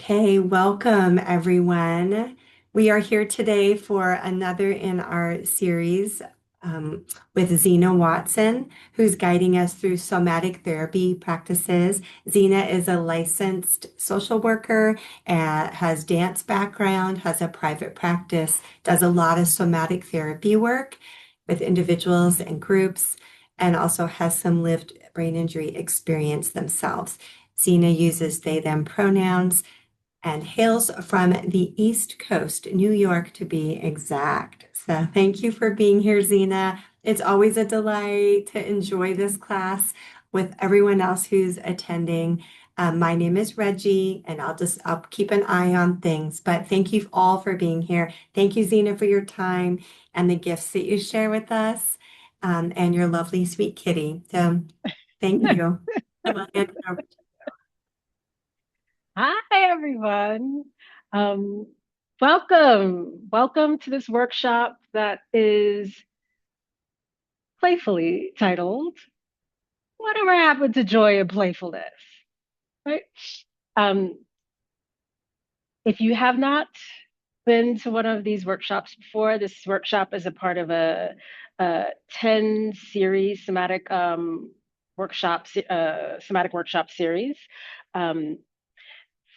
Okay, welcome everyone. We are here today for another in our series with Zena Watson, who's guiding us through somatic therapy practices. Zena is a licensed social worker, has dance background, has a private practice, does a lot of somatic therapy work with individuals and groups, and also has some lived brain injury experience themselves. Zena uses they, them pronouns and hails from the East Coast, New York to be exact. So thank you for being here, Zena. It's always a delight to enjoy this class with everyone else who's attending. My name is Reggie, and I'll keep an eye on things. But thank you all for being here. Thank you, Zena, for your time and the gifts that you share with us, and your lovely, sweet kitty. So thank you. I will hand it over. Hi, everyone. Um, welcome to this workshop that is playfully titled "Whatever Happened to Joy and Playfulness?" Right? Um, if you have not been to one of these workshops before, this workshop is a part of a 10 series somatic workshop series. Um,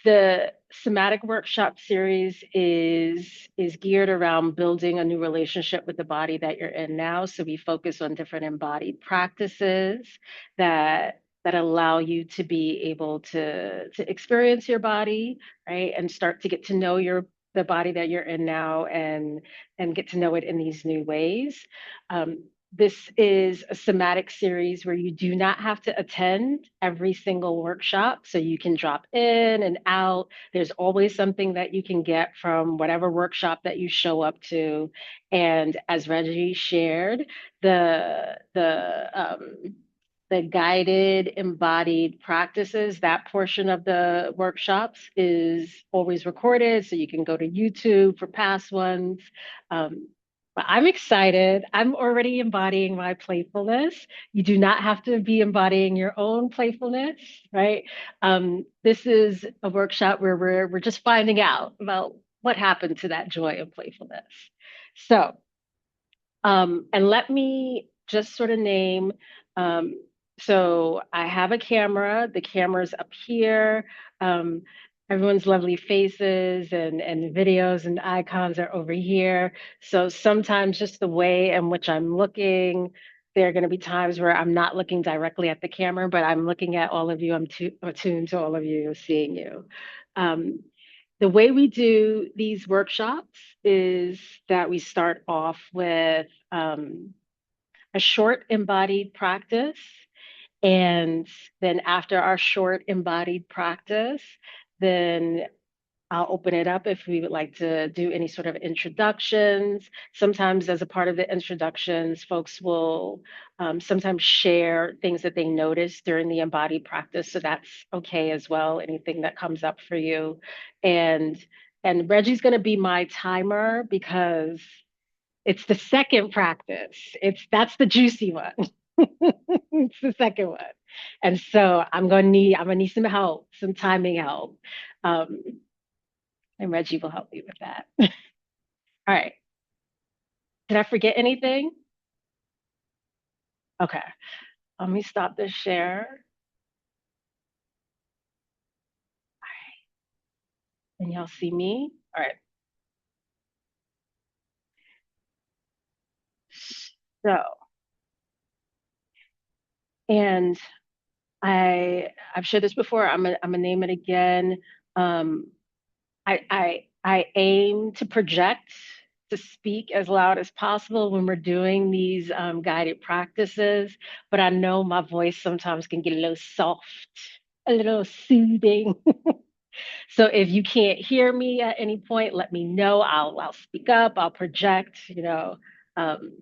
The somatic workshop series is geared around building a new relationship with the body that you're in now. So we focus on different embodied practices that allow you to be able to experience your body, right? And start to get to know the body that you're in now and get to know it in these new ways. This is a somatic series where you do not have to attend every single workshop. So you can drop in and out. There's always something that you can get from whatever workshop that you show up to. And as Reggie shared, the guided embodied practices, that portion of the workshops is always recorded. So you can go to YouTube for past ones. Um, but I'm excited. I'm already embodying my playfulness. You do not have to be embodying your own playfulness, right? This is a workshop where we're just finding out about what happened to that joy of playfulness. So, and let me just sort of name. Um, so I have a camera. The camera's up here. Um, Everyone's lovely faces and videos and icons are over here. So sometimes just the way in which I'm looking, there are going to be times where I'm not looking directly at the camera, but I'm looking at all of you. I'm attuned to all of you, seeing you. Um, the way we do these workshops is that we start off with a short embodied practice. And then after our short embodied practice, then I'll open it up if we would like to do any sort of introductions. Sometimes, as a part of the introductions, folks will sometimes share things that they noticed during the embodied practice. So that's okay as well. Anything that comes up for you, and and Reggie's going to be my timer because it's the second practice. That's the juicy one. It's the second one, and so I'm gonna need some help, some timing help. Um, and Reggie will help me with that. All right. Did I forget anything? Okay. Let me stop this share. And y'all see me? All right. So, and I've shared this before. I'm gonna name it again. Um, I aim to project, to speak as loud as possible when we're doing these guided practices, but I know my voice sometimes can get a little soft, a little soothing. So if you can't hear me at any point, let me know. I'll speak up. I'll project. Um,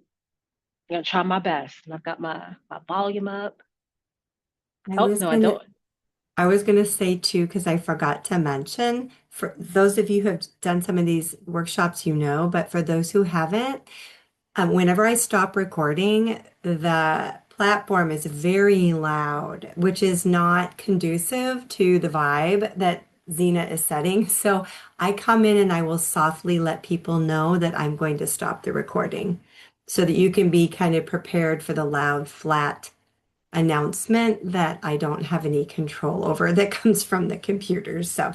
try my best. And I've got my volume up. I Oh was no, I gonna don't. I was going to say too, because I forgot to mention, for those of you who have done some of these workshops, but for those who haven't, whenever I stop recording, the platform is very loud, which is not conducive to the vibe that Zena is setting. So I come in and I will softly let people know that I'm going to stop the recording so that you can be kind of prepared for the loud, flat announcement that I don't have any control over that comes from the computers. So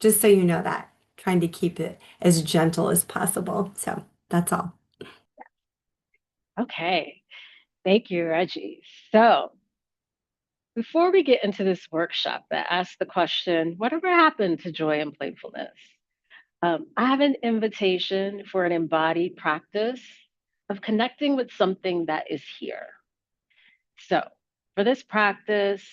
just so you know that, trying to keep it as gentle as possible. So that's all. Okay. Thank you, Reggie. So before we get into this workshop that asks the question, whatever happened to joy and playfulness? I have an invitation for an embodied practice of connecting with something that is here. So, for this practice,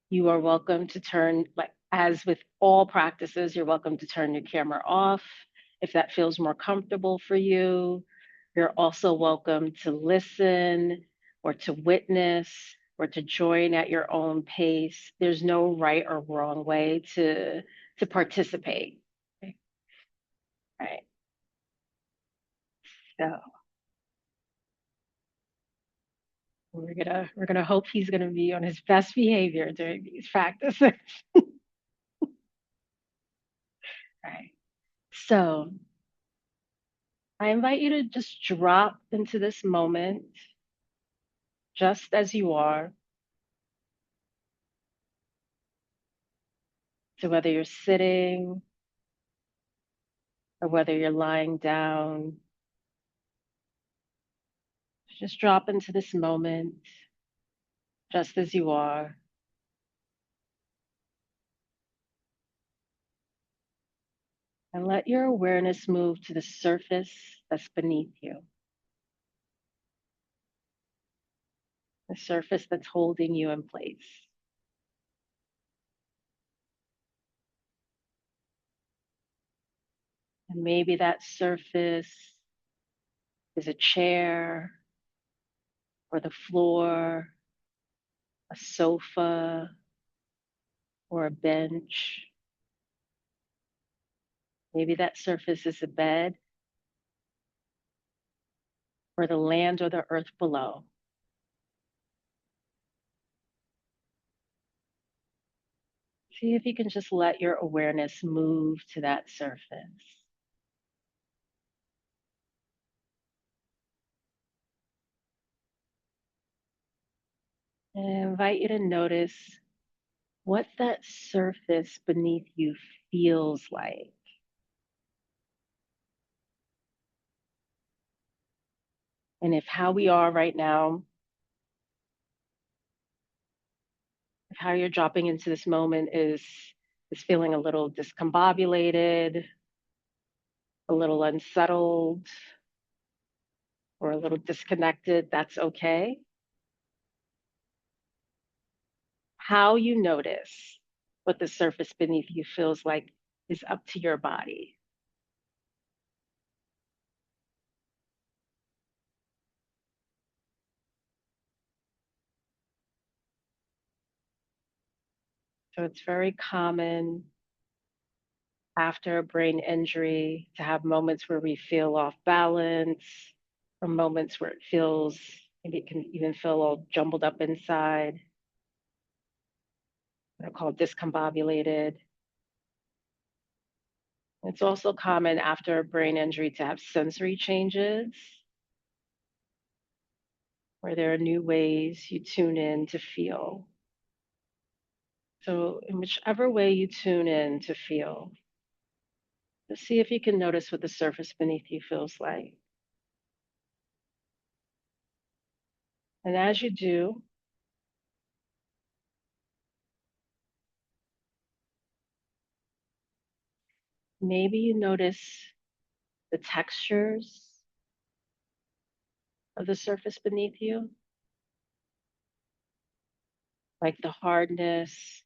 you are welcome to turn, like as with all practices, you're welcome to turn your camera off if that feels more comfortable for you. You're also welcome to listen or to witness or to join at your own pace. There's no right or wrong way to participate. Okay. All right. So we're gonna hope he's gonna be on his best behavior during these practices. All right. So I invite you to just drop into this moment just as you are. So whether you're sitting or whether you're lying down, just drop into this moment just as you are. And let your awareness move to the surface that's beneath you, the surface that's holding you in place. And maybe that surface is a chair or the floor, a sofa or a bench. Maybe that surface is a bed or the land or the earth below. See if you can just let your awareness move to that surface. And I invite you to notice what that surface beneath you feels like. And if how we are right now, if how you're dropping into this moment is feeling a little discombobulated, a little unsettled, or a little disconnected, that's okay. How you notice what the surface beneath you feels like is up to your body. So it's very common after a brain injury to have moments where we feel off balance, or moments where it feels, maybe it can even feel all jumbled up inside. They're called discombobulated. It's also common after a brain injury to have sensory changes, where there are new ways you tune in to feel. So, in whichever way you tune in to feel, just see if you can notice what the surface beneath you feels like. And as you do, maybe you notice the textures of the surface beneath you, like the hardness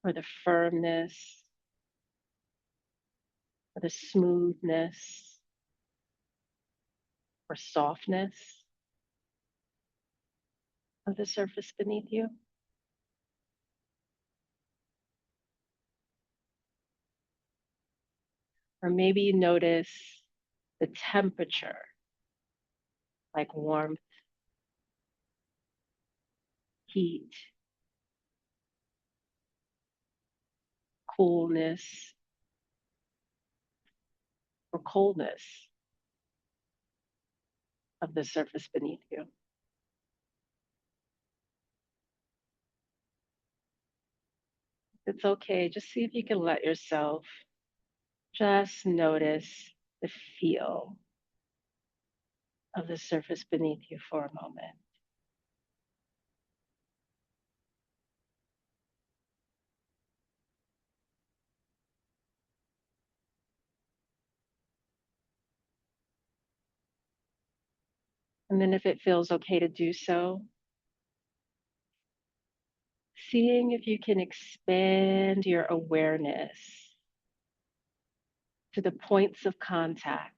or the firmness or the smoothness or softness of the surface beneath you. Or maybe you notice the temperature, like warmth, heat, coolness, or coldness of the surface beneath you. It's okay. Just see if you can let yourself just notice the feel of the surface beneath you for a moment. And then, if it feels okay to do so, seeing if you can expand your awareness to the points of contact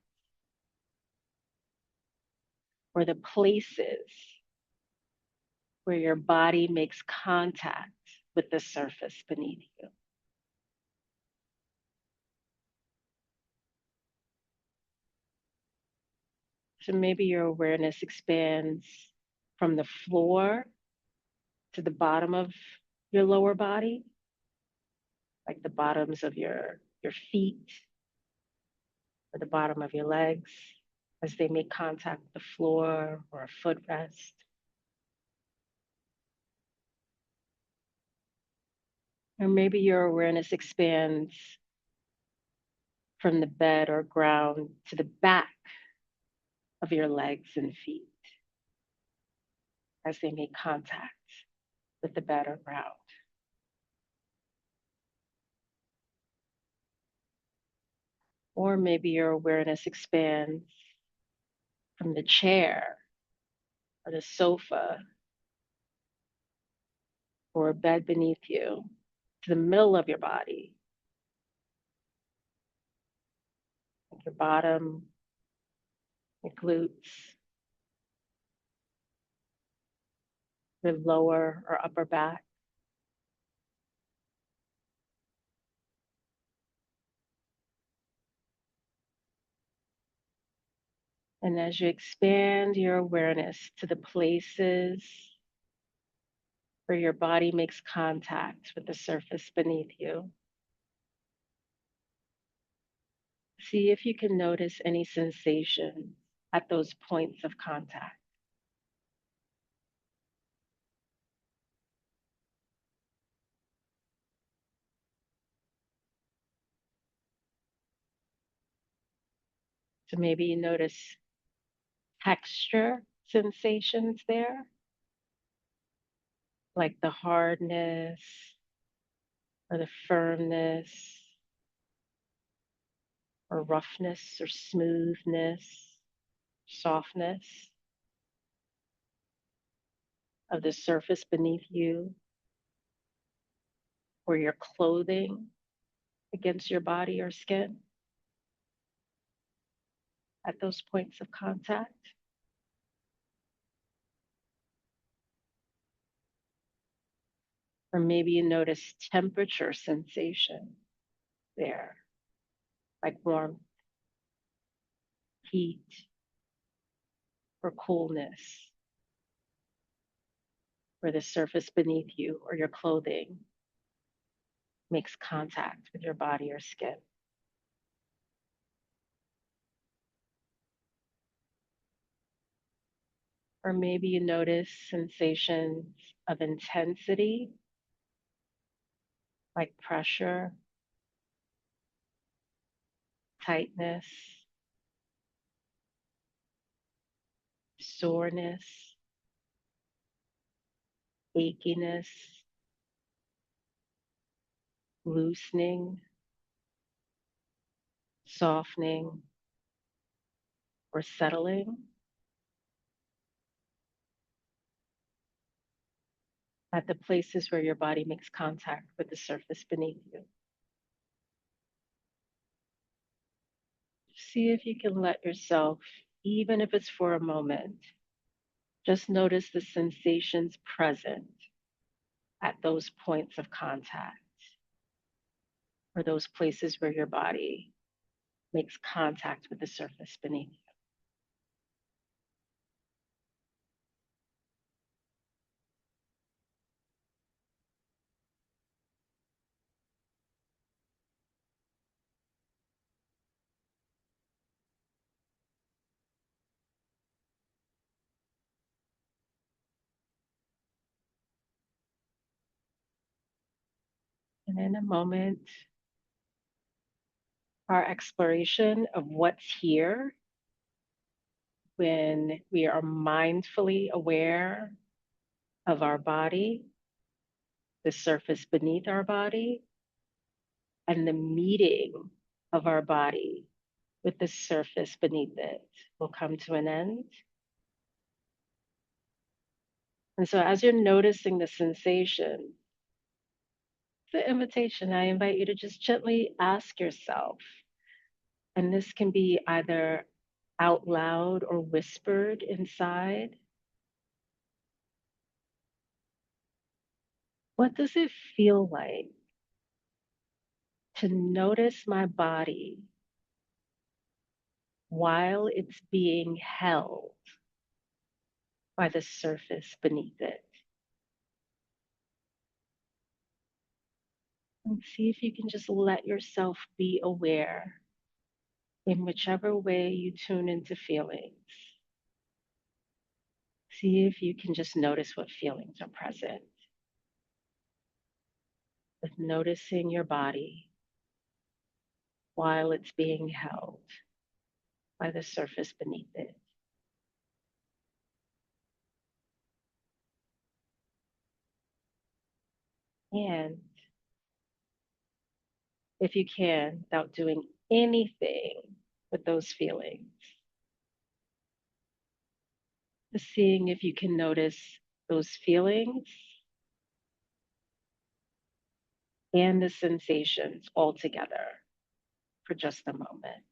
or the places where your body makes contact with the surface beneath you. So maybe your awareness expands from the floor to the bottom of your lower body, like the bottoms of your feet or the bottom of your legs as they make contact with the floor or a footrest. Or maybe your awareness expands from the bed or ground to the back of your legs and feet as they make contact with the bed or ground. Or maybe your awareness expands from the chair or the sofa or a bed beneath you to the middle of your body, like your bottom, your glutes, your lower or upper back. And as you expand your awareness to the places where your body makes contact with the surface beneath you, see if you can notice any sensation at those points of contact. So maybe you notice texture sensations there, like the hardness or the firmness or roughness or smoothness, softness of the surface beneath you or your clothing against your body or skin at those points of contact. Or maybe you notice temperature sensation there, like warmth, heat, or coolness, where the surface beneath you or your clothing makes contact with your body or skin. Or maybe you notice sensations of intensity, like pressure, tightness, soreness, achiness, loosening, softening, or settling at the places where your body makes contact with the surface beneath you. See if you can let yourself, even if it's for a moment, just notice the sensations present at those points of contact or those places where your body makes contact with the surface beneath you. in a moment, our exploration of what's here when we are mindfully aware of our body, the surface beneath our body, and the meeting of our body with the surface beneath it will come to an end. And so, as you're noticing the sensation, the invitation, I invite you to just gently ask yourself, and this can be either out loud or whispered inside, what does it feel like to notice my body while it's being held by the surface beneath it? And see if you can just let yourself be aware in whichever way you tune into feelings. See if you can just notice what feelings are present. With noticing your body while it's being held by the surface beneath it. And if you can, without doing anything with those feelings, just seeing if you can notice those feelings and the sensations all together for just a moment.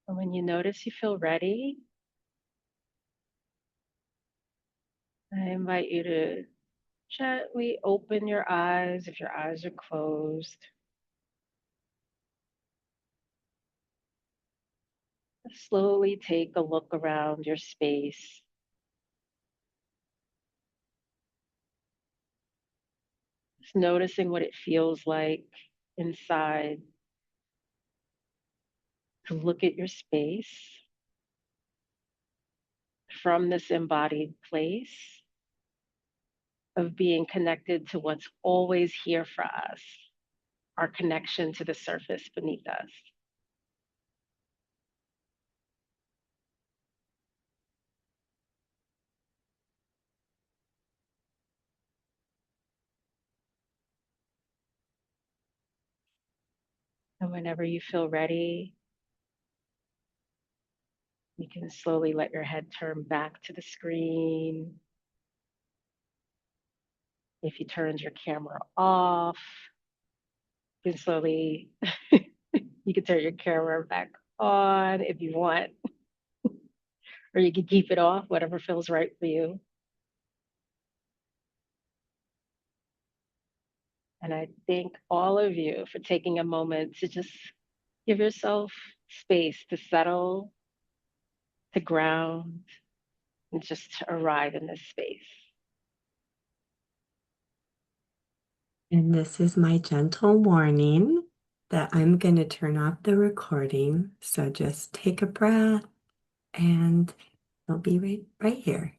And when you notice you feel ready, I invite you to gently open your eyes if your eyes are closed. Slowly take a look around your space. Just noticing what it feels like inside to look at your space from this embodied place of being connected to what's always here for us, our connection to the surface beneath us. And whenever you feel ready, you can slowly let your head turn back to the screen. If you turned your camera off, you can slowly, you can turn your camera back on if you want, or you can keep it off, whatever feels right for you. And I thank all of you for taking a moment to just give yourself space to settle, to ground, and just to arrive in this space. And this is my gentle warning that I'm going to turn off the recording. So just take a breath and I'll be right here.